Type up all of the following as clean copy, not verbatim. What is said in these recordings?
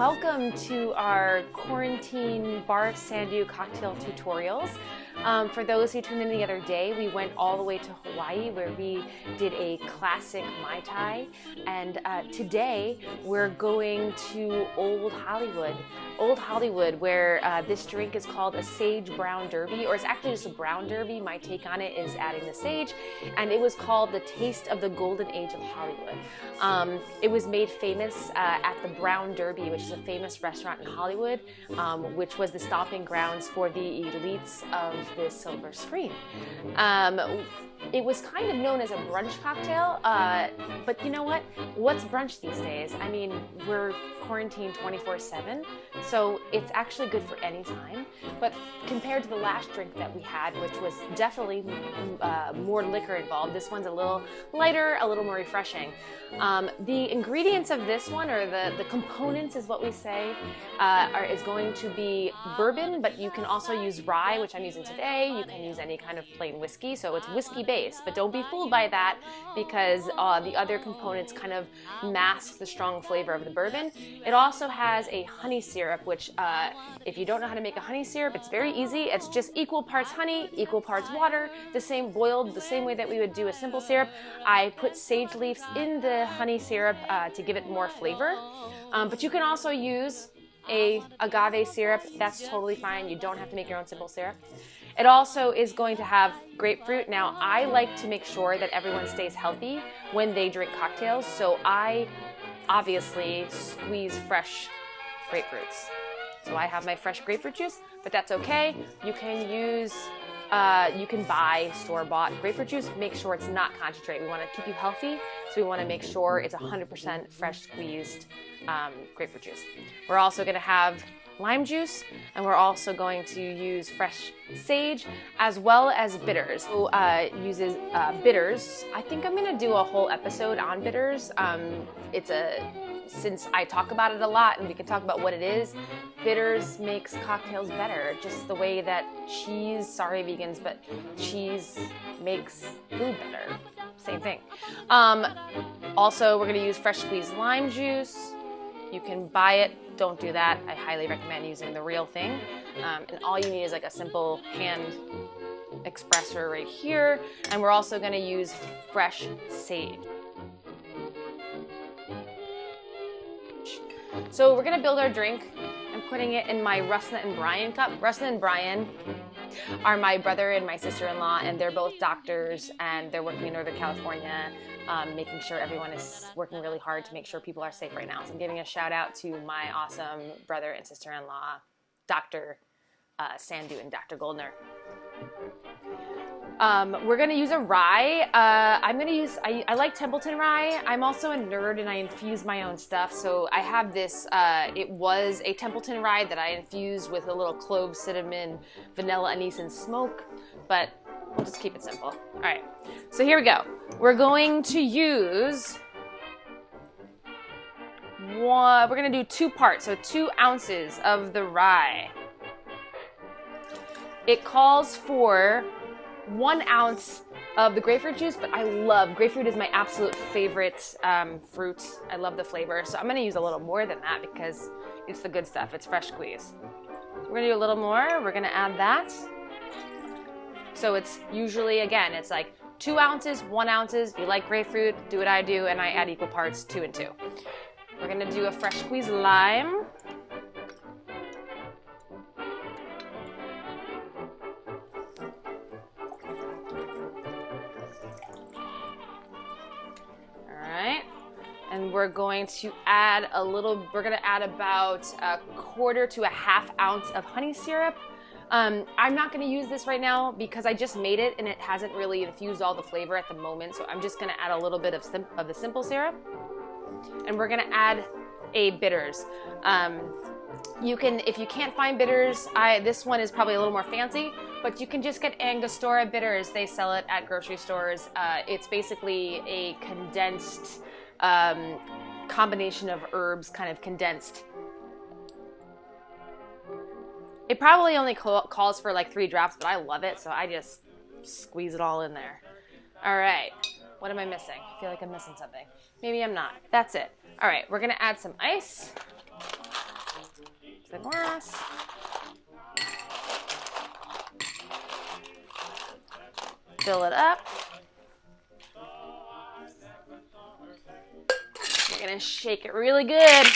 Welcome to our quarantine BarSandhu cocktail tutorials. For those who tuned in the other day, we went all the way to Hawaii where we did a classic Mai Tai, and today we're going to Old Hollywood where this drink is called a Sage Brown Derby, or it's actually just a brown derby. My take on it is adding the sage, and it was called the Taste of the Golden Age of Hollywood. It was made famous at the Brown Derby, which is a famous restaurant in Hollywood, which was the stomping grounds for the elites of the silver screen. It was kind of known as a brunch cocktail, but you know what? What's brunch these days? I mean, we're quarantined 24/7, so it's actually good for any time. But compared to the last drink that we had, which was definitely more liquor involved, this one's a little lighter, a little more refreshing. The ingredients of this one, or the components is what we say, is going to be bourbon, but you can also use rye, which I'm using today. You can use any kind of plain whiskey, so it's whiskey based, but don't be fooled by that because the other components kind of mask the strong flavor of the bourbon. It also has a honey syrup, which if you don't know how to make a honey syrup, it's very easy. It's just equal parts honey, equal parts water, boiled the same way that we would do a simple syrup. I put sage leaves in the honey syrup to give it more flavor, but you can also use a agave syrup. That's totally fine. You don't have to make your own simple syrup. It also is going to have grapefruit. Now, I like to make sure that everyone stays healthy when they drink cocktails, so I obviously squeeze fresh grapefruits. So I have my fresh grapefruit juice, but that's okay. You can buy store-bought grapefruit juice. Make sure it's not concentrated. We want to keep you healthy, so we want to make sure it's 100% fresh squeezed grapefruit juice. We're also going to have lime juice, and we're also going to use fresh sage as well as bitters. So uses bitters. I think I'm going to do a whole episode on bitters. Since I talk about it a lot and we can talk about what it is, bitters makes cocktails better, just the way that cheese, sorry vegans, but cheese makes food better. Same thing. Also, we're going to use fresh squeezed lime juice. You can buy it. Don't do that. I highly recommend using the real thing. And all you need is like a simple hand expresser right here. And we're also going to use fresh sage. So we're going to build our drink. I'm putting it in my Rusna and Brian cup. Rusna and Brian are my brother and my sister-in-law, and they're both doctors, and they're working in Northern California, making sure everyone is working really hard to make sure people are safe right now. So I'm giving a shout out to my awesome brother and sister-in-law, Dr. Sandhu and Dr. Goldner. We're going to use a rye. I like Templeton rye. I'm also a nerd and I infuse my own stuff. So I have this, it was a Templeton rye that I infused with a little clove, cinnamon, vanilla, anise, and smoke, but we'll just keep it simple. All right, so here we go. We're going to use we're going to do 2 parts, so 2 ounces of the rye. It calls for 1 ounce of the grapefruit juice, but I love grapefruit is my absolute favorite fruit. I love the flavor, so I'm going to use a little more than that because it's the good stuff. It's fresh squeeze. We're going to do a little more. We're going to add that. So it's usually, again, it's like 2 ounces, 1 ounce. You like grapefruit, do what I do, and I add equal parts 2 and 2. We're going to do a fresh squeezed lime. And we're going to add about 1/4 to 1/2 ounce of honey syrup. I'm not going to use this right now because I just made it and it hasn't really infused all the flavor at the moment. So I'm just going to add a little bit of the simple syrup. And we're going to add a bitters. If you can't find bitters, this one is probably a little more fancy, but you can just get Angostura bitters. They sell it at grocery stores. It's basically a condensed combination of herbs, kind of condensed. It probably only calls for like 3 drops, but I love it, so I just squeeze it all in there. All right, what am I missing? I feel like I'm missing something. Maybe I'm not. That's it. All right, we're gonna add some ice. the glass. Fill it up. We're gonna shake it really good.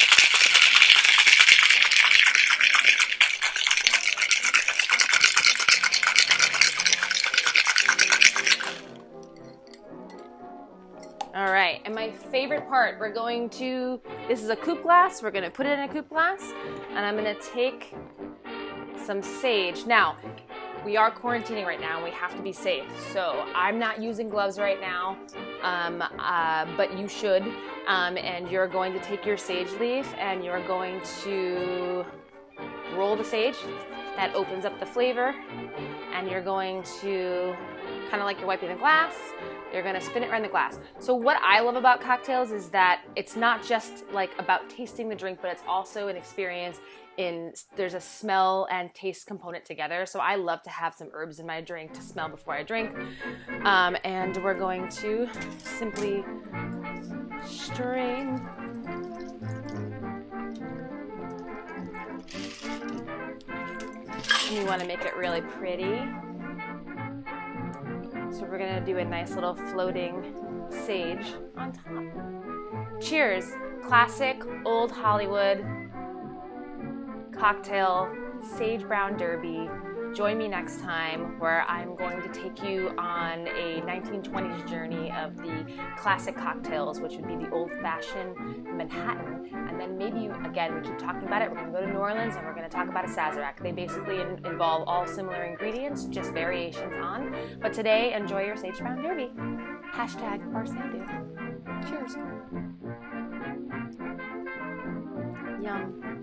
All right, and my favorite part, this is a coupe glass, we're gonna put it in a coupe glass, and I'm gonna take some sage. Now, we are quarantining right now and we have to be safe, so I'm not using gloves right now, but you should, and you're going to take your sage leaf and you're going to roll the sage. That opens up the flavor, and you're going to, kind of like you're wiping the glass, you're gonna spin it around the glass. So what I love about cocktails is that it's not just like about tasting the drink, but it's also an experience there's a smell and taste component together. So I love to have some herbs in my drink to smell before I drink. And we're going to simply strain. And you want to make it really pretty. So we're gonna do a nice little floating sage on top. Cheers! Classic old Hollywood cocktail, Sage Brown Derby. Join me next time where I'm going to take you on a 1920s journey of the classic cocktails, which would be the old-fashioned Manhattan. And then maybe, again, we keep talking about it, we're going to go to New Orleans and we're going to talk about a Sazerac. They basically involve all similar ingredients, just variations on. But today, enjoy your Sage Brown Derby. Hashtag BarSandhu. Cheers. Yum.